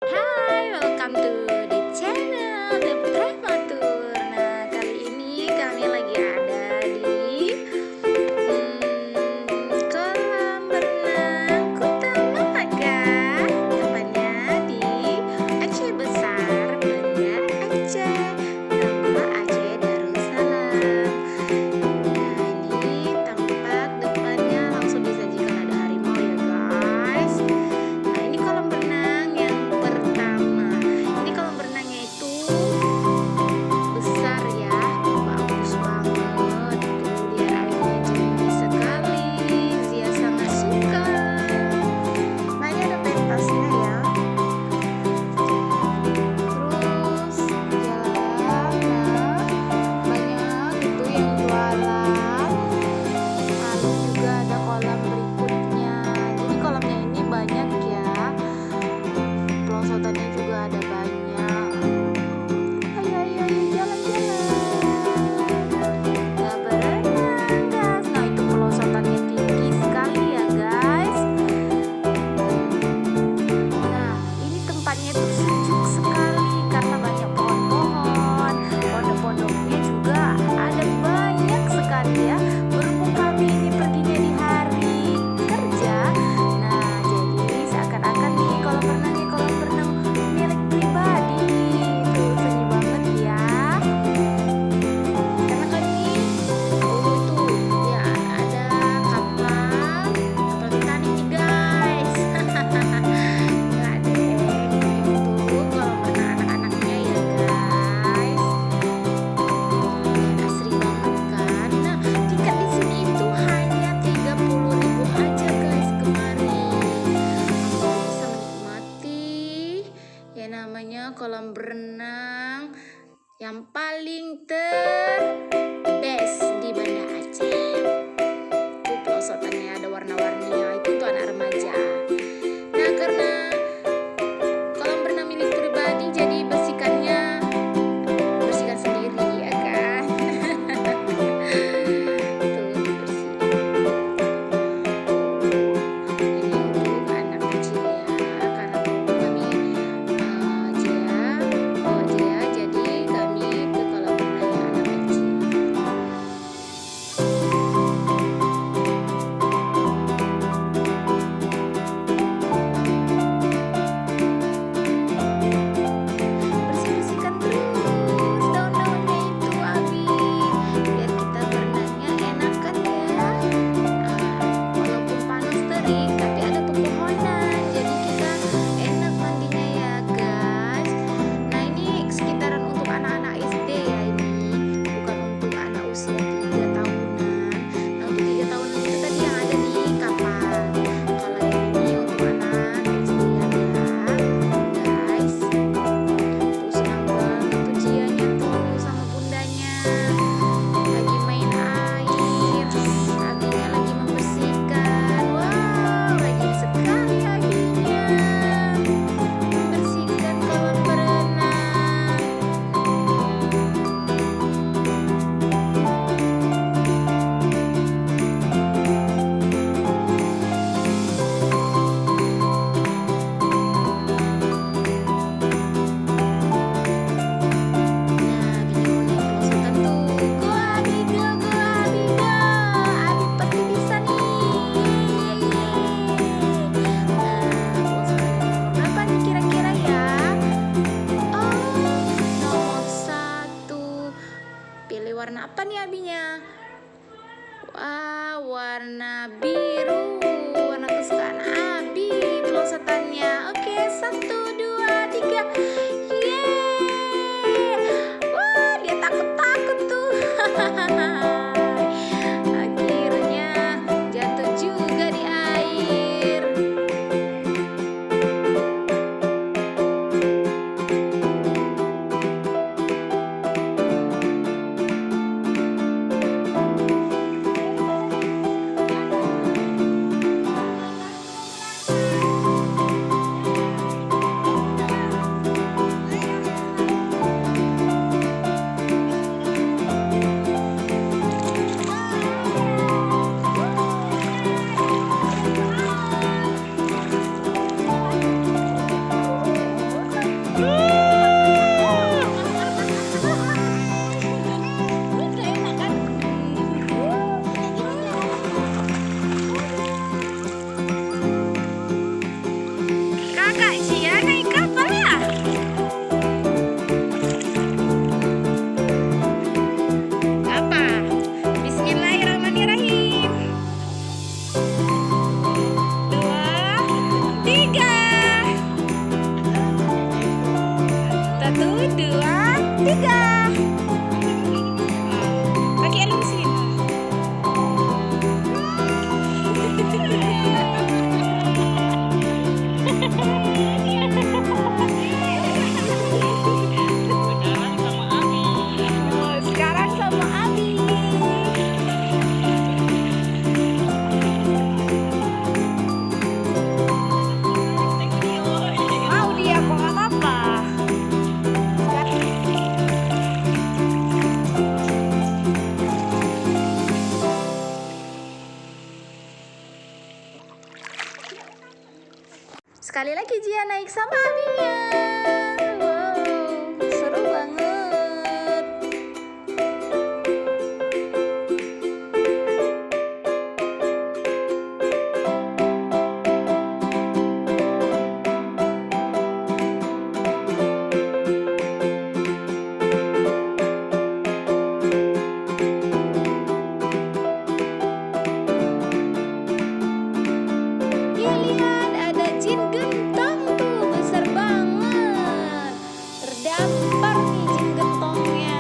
Hai, welcome to the channel The Prematur. Nah, kali ini kami lagi ada di kolam renang Kuta Malaga. Tepatnya di Aceh Besar, Banda Aceh, Tambah Aceh Darussalam. Nah, ini tempat depannya langsung disajikan ada harimau ya guys. Nah, ini kolam renang yang pertama. Ini kolam renangnya itu besar ya, bagus banget. Tuh lihat airnya jernih sekali, Zia sangat suka. Nah, ini ada pentasnya ya. Terus jalan, nah banyak itu yang jualan. Lalu juga ada kolam berikutnya. Jadi kolamnya ini banyak ya. Pelosotannya juga ada banyak. Ayo ayo ayo jalan-jalan. Nggak berenang guys. Nah itu pelosotannya tinggi sekali ya guys. Nah ini tempatnya tuh sejuk sekali karena banyak pohon-pohon. Pondok-pondoknya juga ada banyak sekali ya. Berhubung kami ini perginya di hari kerja, nah jadi seakan-akan nih kolam renangnya kolam renang milik pribadi. Tuh sunyi banget ya. Karena kan ini tuh ya ada kapal Titanic nih guys. Nggak deh, itu kolam renang anak-anaknya ya guys. Asri banget kan. Nah, tiket di sini itu hanya 30.000 aja guys kemarin. Bisa menikmati ya namanya kolam berenang yang paling best di Banda Aceh. Tuh pelosotannya ada warna-warninya, itu tuh anak remaja. Nah, karena kolam berenang milik pribadi jadi bersihkan sendiri ya kan. Tuh dibersihin. Ini untuk anak kecil ya, karena kami bawa Jea, jadi kami ke kolam renangnya anak kecil. Kakak Cia naik kapal ya? Apa? Bismillahirrahmanirrahim. 2, 3. 1, 2, 3. Pakai helm sini. Sekarang sama Abi. Mau dia kok nggak apa-apa. Sekali lagi Jia naik sama Abinya. Wow, seru banget. Dia lihat ada jin gentong tuh, besar banget. Terdampar nih jin gentongnya.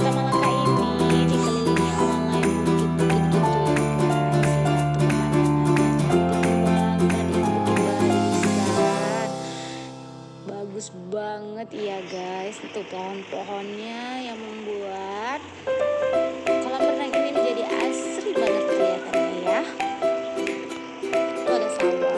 Tamalangka ini dikelilingi oleh bukit-bukit gitu ya guys. Lihat tuh pemandangannya, cantik banget. Ada bukit barisan. Bagus banget ya guys. Itu pohon-pohonnya yang membuat kolam renang ini jadi asri banget kelihatannya ya. Tuh ada sawah.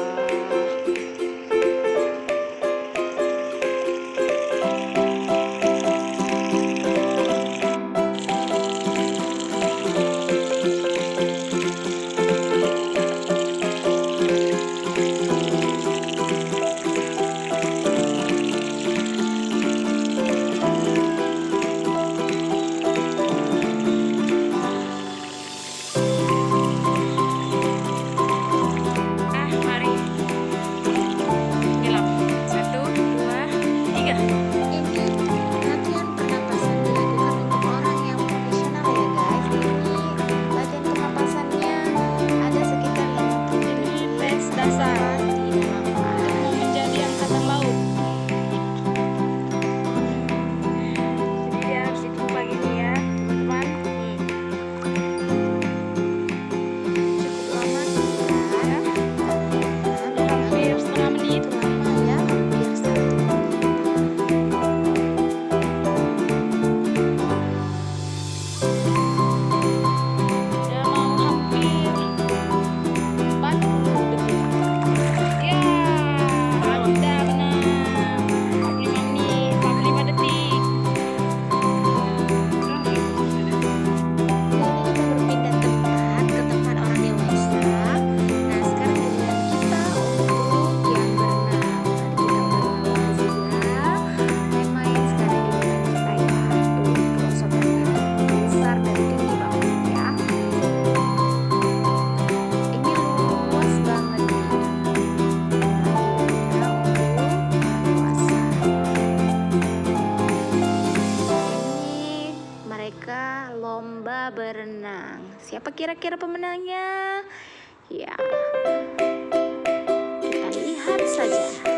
Siapa kira-kira pemenangnya? Ya, kita lihat saja.